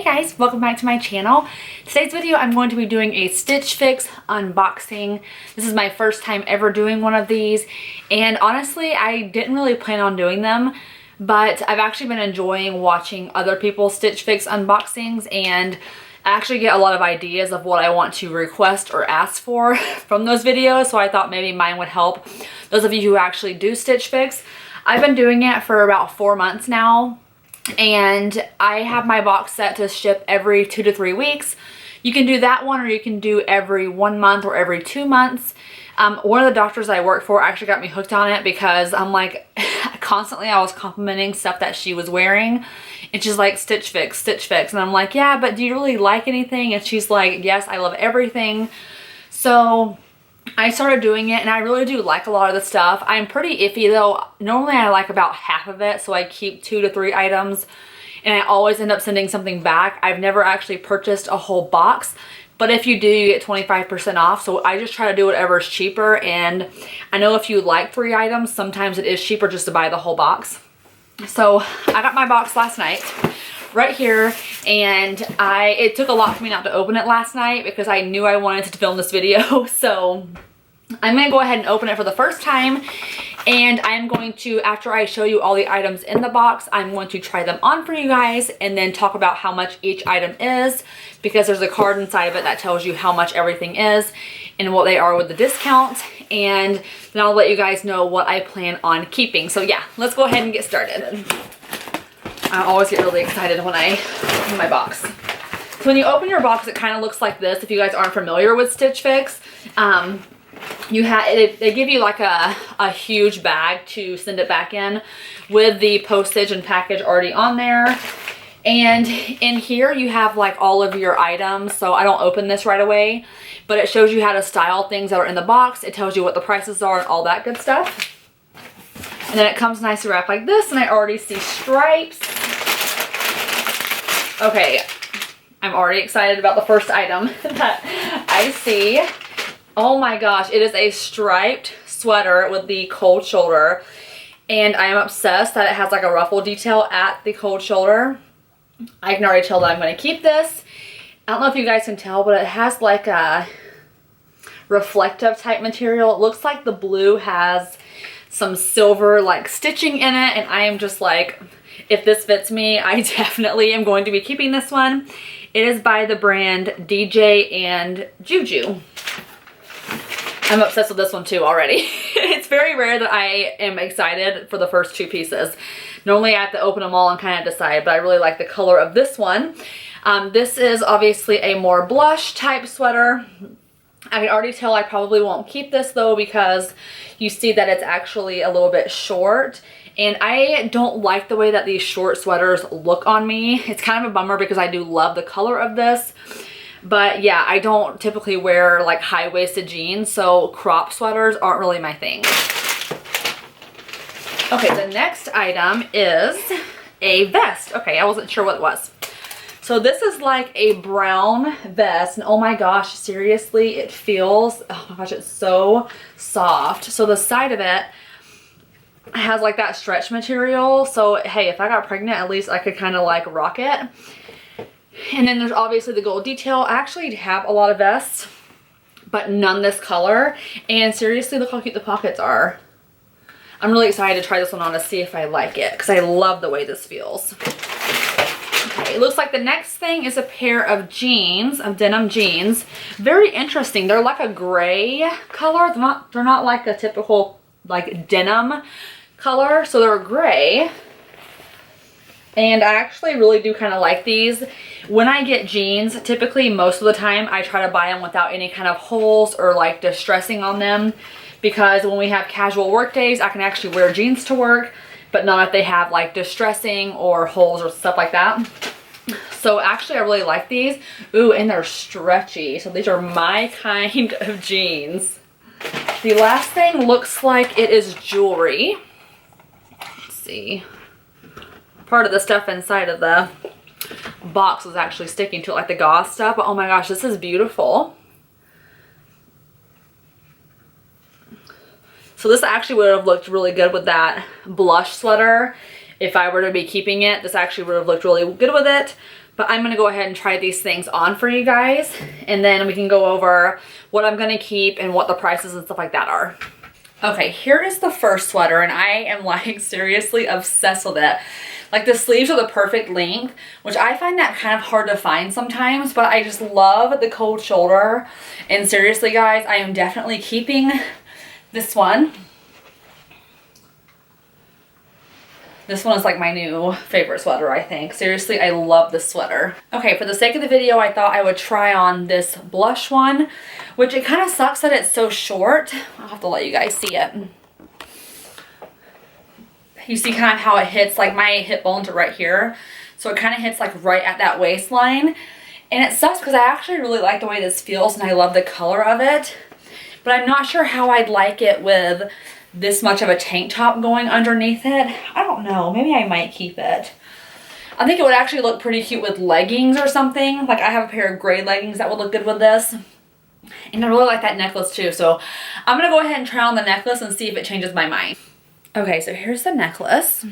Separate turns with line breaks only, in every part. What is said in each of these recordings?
Hey guys, welcome back to my channel. Today's video I'm going to be doing a Stitch Fix unboxing. This is my first time ever doing one of these, and honestly I didn't really plan on doing them, but I've actually been enjoying watching other people's Stitch Fix unboxings, and I actually get a lot of ideas of what I want to request or ask for from those videos, so I thought maybe mine would help those of you who actually do Stitch Fix. I've been doing it for about 4 months now, and I have my box set to ship every 2 to 3 weeks. You can do that one, or you can do every 1 month or every 2 months. One of the doctors I work for actually got me hooked on it because I'm like, constantly I was complimenting stuff that she was wearing, and she's like, Stitch Fix, Stitch Fix. And I'm like, yeah, but do you really like anything? And she's like, yes, I love everything. So I started doing it, and I really do like a lot of the stuff. I'm pretty iffy though. Normally I like about half of it, so I keep 2 to 3 items, and I always end up sending something back. I've never actually purchased a whole box, but if you do, you get 25% off. So I just try to do whatever is cheaper, and I know if you like 3 items, sometimes it is cheaper just to buy the whole box. So I got my box last night right here, and it took a lot for me not to open it last night because I knew I wanted to film this video. So I'm gonna go ahead and open it for the first time, and I'm going to, after I show you all the items in the box, I'm going to try them on for you guys and then talk about how much each item is, because there's a card inside of it that tells you how much everything is and what they are with the discount, and then I'll let you guys know what I plan on keeping. So yeah, let's go ahead and get started. I always get really excited when I open my box. So when you open your box, it kind of looks like this. If you guys aren't familiar with Stitch Fix, they give you like a huge bag to send it back in with the postage and package already on there. And in here you have like all of your items. So I don't open this right away, but it shows you how to style things that are in the box. It tells you what the prices are and all that good stuff. And then it comes nicely wrapped like this, and I already see stripes. Okay, I'm already excited about the first item that I see. Oh my gosh, it is a striped sweater with the cold shoulder, and I am obsessed that it has like a ruffle detail at the cold shoulder. I can already tell that I'm going to keep this. I don't know if you guys can tell, but it has like a reflective type material. It looks like the blue has some silver like stitching in it, and I am just like, if this fits me, I definitely am going to be keeping this one. It is by the brand DJ and Juju. I'm obsessed with this one too already. It's very rare that I am excited for the first 2 pieces. Normally I have to open them all and kind of decide, but I really like the color of this one. This is obviously a more blush type sweater. I can already tell I probably won't keep this though, because you see that it's actually a little bit short, and I don't like the way that these short sweaters look on me. It's kind of a bummer because I do love the color of this, but yeah, I don't typically wear like high-waisted jeans, so crop sweaters aren't really my thing. Okay, the next item is a vest. Okay, I wasn't sure what it was. So this is like a brown vest, and oh my gosh, seriously, it feels, oh my gosh, it's so soft. So the side of it has like that stretch material, so hey, if I got pregnant, at least I could kind of like rock it. And then there's obviously the gold detail. I actually have a lot of vests, but none this color, and seriously, look how cute the pockets are. I'm really excited to try this one on to see if I like it, because I love the way this feels. Okay, it looks like the next thing is a pair of jeans, of denim jeans. Very interesting. They're like a gray color. They're not like a typical like denim color, so they're gray. And I actually really do kind of like these. When I get jeans, typically most of the time I try to buy them without any kind of holes or like distressing on them, because when we have casual work days, I can actually wear jeans to work, but not if they have like distressing or holes or stuff like that. So actually I really like these. Ooh, and they're stretchy. So these are my kind of jeans. The last thing looks like it is jewelry. Let's see. Part of the stuff inside of the box was actually sticking to it, like the gauze stuff. But oh my gosh, this is beautiful. So this actually would have looked really good with that blush sweater. If I were to be keeping it, this actually would have looked really good with it. But I'm gonna go ahead and try these things on for you guys, and then we can go over what I'm gonna keep and what the prices and stuff like that are. Okay, here is the first sweater, and I am like seriously obsessed with it. Like the sleeves are the perfect length, which I find that kind of hard to find sometimes, but I just love the cold shoulder. And seriously guys, I am definitely keeping this one. This one is like my new favorite sweater, I think. Seriously, I love this sweater. Okay, for the sake of the video, I thought I would try on this blush one, which it kind of sucks that it's so short. I'll have to let you guys see it. You see kind of how it hits, like my hip bones are right here. So it kind of hits like right at that waistline. And it sucks because I actually really like the way this feels and I love the color of it. But I'm not sure how I'd like it with this much of a tank top going underneath it. I don't know, maybe I might keep it. I think it would actually look pretty cute with leggings or something. Like I have a pair of gray leggings that would look good with this. And I really like that necklace too. So I'm gonna go ahead and try on the necklace and see if it changes my mind. Okay, so here's the necklace.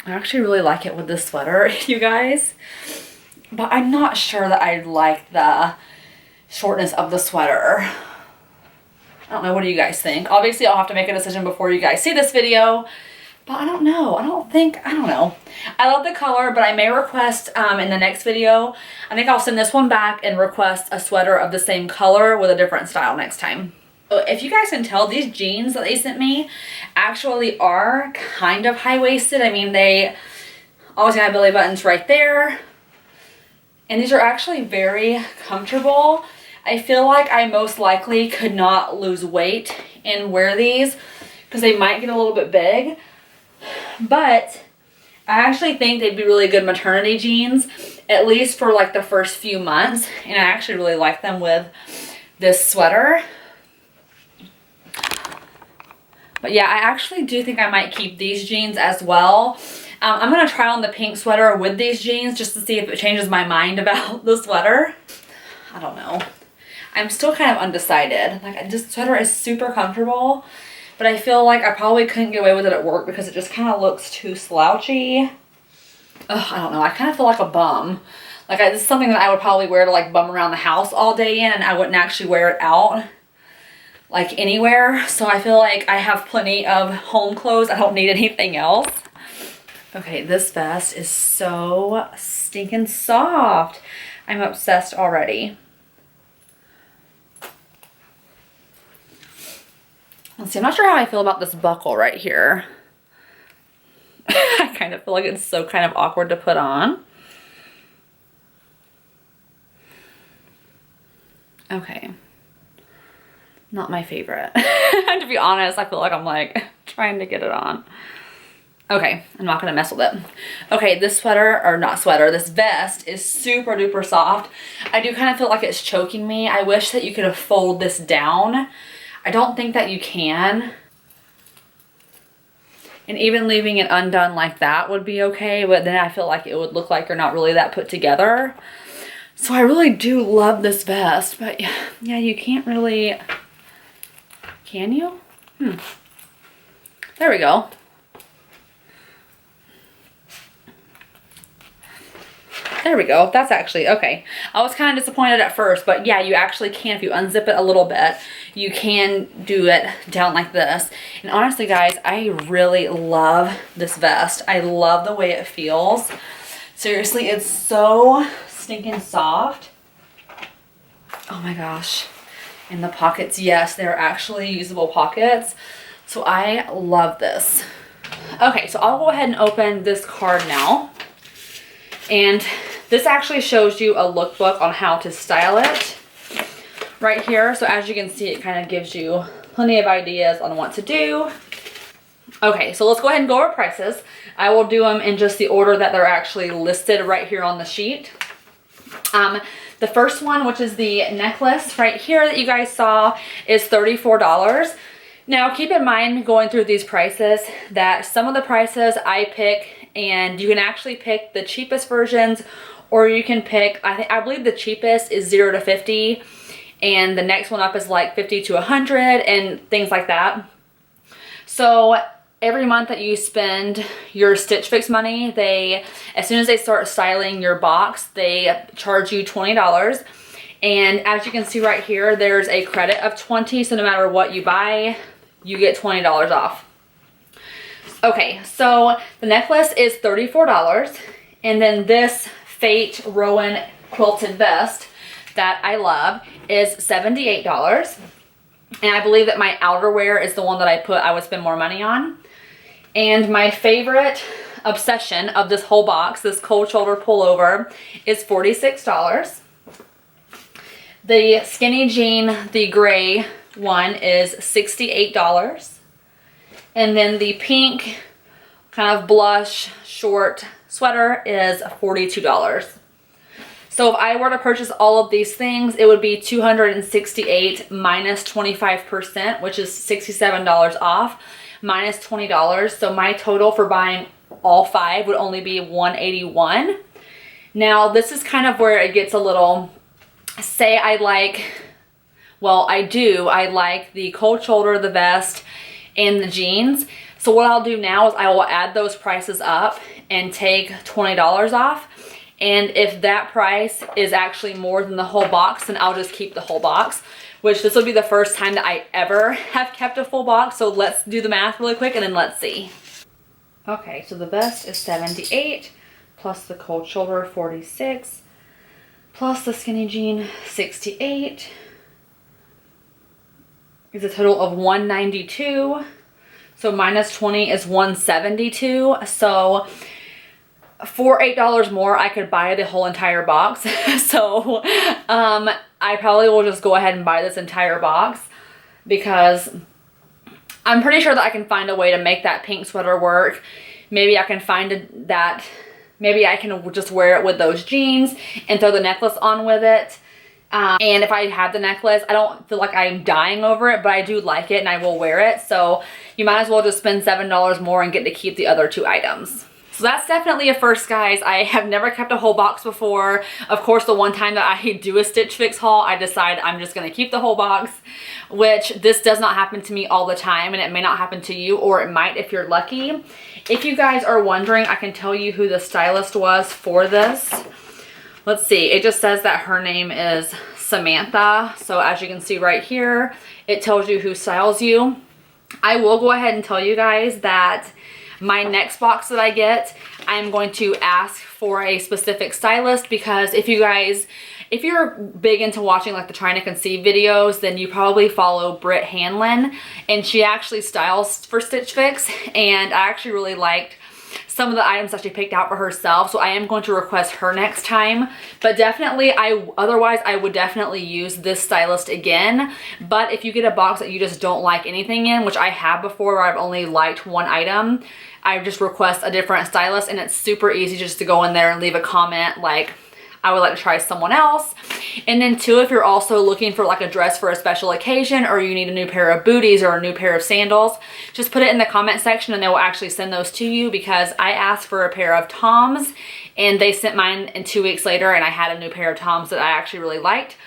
I actually really like it with this sweater, you guys. But I'm not sure that I like the shortness of the sweater. I don't know, what do you guys think? Obviously, I'll have to make a decision before you guys see this video, but I don't know. I don't know. I love the color, but I may request in the next video, I think I'll send this one back and request a sweater of the same color with a different style next time. So if you guys can tell, these jeans that they sent me actually are kind of high-waisted. I mean, they always have belly buttons right there. And these are actually very comfortable. I feel like I most likely could not lose weight and wear these because they might get a little bit big. But I actually think they'd be really good maternity jeans, at least for like the first few months. And I actually really like them with this sweater. But yeah, I actually do think I might keep these jeans as well. I'm going to try on the pink sweater with these jeans just to see if it changes my mind about the sweater. I don't know. I'm still kind of undecided. Like, this sweater is super comfortable, but I feel like I probably couldn't get away with it at work because it just kind of looks too slouchy. Ugh, I don't know. I kind of feel like a bum. Like, this is something that I would probably wear to, like, bum around the house all day in, and I wouldn't actually wear it out, like, anywhere. So I feel like I have plenty of home clothes. I don't need anything else. Okay, this vest is so stinking soft. I'm obsessed already. Let's see, I'm not sure how I feel about this buckle right here. I kind of feel like it's so kind of awkward to put on. Okay. Not my favorite. To be honest, I feel like I'm like trying to get it on. Okay, I'm not gonna mess with it. Okay, this sweater, or not sweater, this vest is super duper soft. I do kind of feel like it's choking me. I wish that you could fold this down. I don't think that you can. And even leaving it undone like that would be okay, but then I feel like it would look like you're not really that put together. So I really do love this vest, but yeah, you can't really, can you? There we go. There we go. That's actually, okay. I was kind of disappointed at first, but yeah, you actually can. If you unzip it a little bit, you can do it down like this. And honestly, guys, I really love this vest. I love the way it feels. Seriously, it's so stinking soft. Oh my gosh. And the pockets, yes, they're actually usable pockets. So I love this. Okay, so I'll go ahead and open this card now. And this actually shows you a lookbook on how to style it right here. So as you can see, it kind of gives you plenty of ideas on what to do. Okay, so let's go ahead and go over prices. I will do them in just the order that they're actually listed right here on the sheet. The first one, which is the necklace right here that you guys saw, is $34. Now keep in mind going through these prices that some of the prices I pick, and you can actually pick the cheapest versions, or you can pick, I believe the cheapest is 0 to 50, and the next one up is like 50 to 100 and things like that. So every month that you spend your Stitch Fix money, as soon as they start styling your box, they charge you $20. And as you can see right here, there's a credit of $20, so no matter what you buy, you get $20 off. Okay, so the necklace is $34, and then this Fate Rowan quilted vest that I love is $78. And I believe that my outerwear is the one that I would spend more money on. And my favorite obsession of this whole box, this cold shoulder pullover, is $46. The skinny jean, the gray one, is $68. And then the pink kind of blush short sweater is $42. So if I were to purchase all of these things, it would be $268 minus 25%, which is $67 off, minus $20. So my total for buying all 5 would only be $181. Now this is kind of where it gets a little, say I like the cold shoulder, the vest, and the jeans. So what I'll do now is I will add those prices up and take $20 off. And if that price is actually more than the whole box, then I'll just keep the whole box, which this will be the first time that I ever have kept a full box. So let's do the math really quick and then let's see. Okay, so the vest is $78 plus the cold shoulder 46 plus the skinny jean 68 is a total of $192. So minus 20 is $172. So for $8 more, I could buy the whole entire box. So I probably will just go ahead and buy this entire box because I'm pretty sure that I can find a way to make that pink sweater work. Maybe I can find maybe I can just wear it with those jeans and throw the necklace on with it. And if I have the necklace, I don't feel like I'm dying over it, but I do like it and I will wear it. So you might as well just spend $7 more and get to keep the other 2 items. So that's definitely a first, guys. I have never kept a whole box before. Of course, the one time that I do a Stitch Fix haul, I decide I'm just gonna keep the whole box, which this does not happen to me all the time, and it may not happen to you, or it might if you're lucky. If you guys are wondering, I can tell you who the stylist was for this. Let's see, it just says that her name is Samantha. So as you can see right here, it tells you who styles you. I will go ahead and tell you guys that my next box that I get, I'm going to ask for a specific stylist, because if you're big into watching like the Trying to Conceive videos, then you probably follow Britt Hanlon, and she actually styles for Stitch Fix, and I actually really liked some of the items that she picked out for herself, so I am going to request her next time. But definitely, otherwise I would definitely use this stylist again. But if you get a box that you just don't like anything in, which I have before where I've only liked one item, I just request a different stylist, and it's super easy just to go in there and leave a comment like, I would like to try someone else. And then too, if you're also looking for like a dress for a special occasion, or you need a new pair of booties or a new pair of sandals, just put it in the comment section and they will actually send those to you, because I asked for a pair of Toms and they sent mine in 2 weeks later, and I had a new pair of Toms that I actually really liked.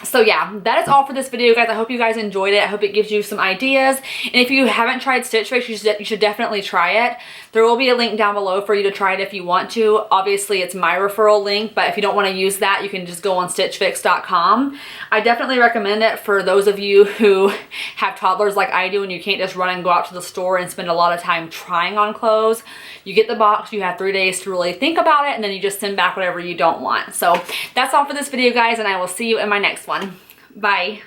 So yeah, that is all for this video, guys. I hope you guys enjoyed it. I hope it gives you some ideas. And if you haven't tried Stitch Fix, you should definitely try it. There will be a link down below for you to try it if you want to. Obviously, it's my referral link, but if you don't want to use that, you can just go on stitchfix.com. I definitely recommend it for those of you who have toddlers like I do and you can't just run and go out to the store and spend a lot of time trying on clothes. You get the box, you have 3 days to really think about it, and then you just send back whatever you don't want. So that's all for this video, guys, and I will see you in my next one. Bye.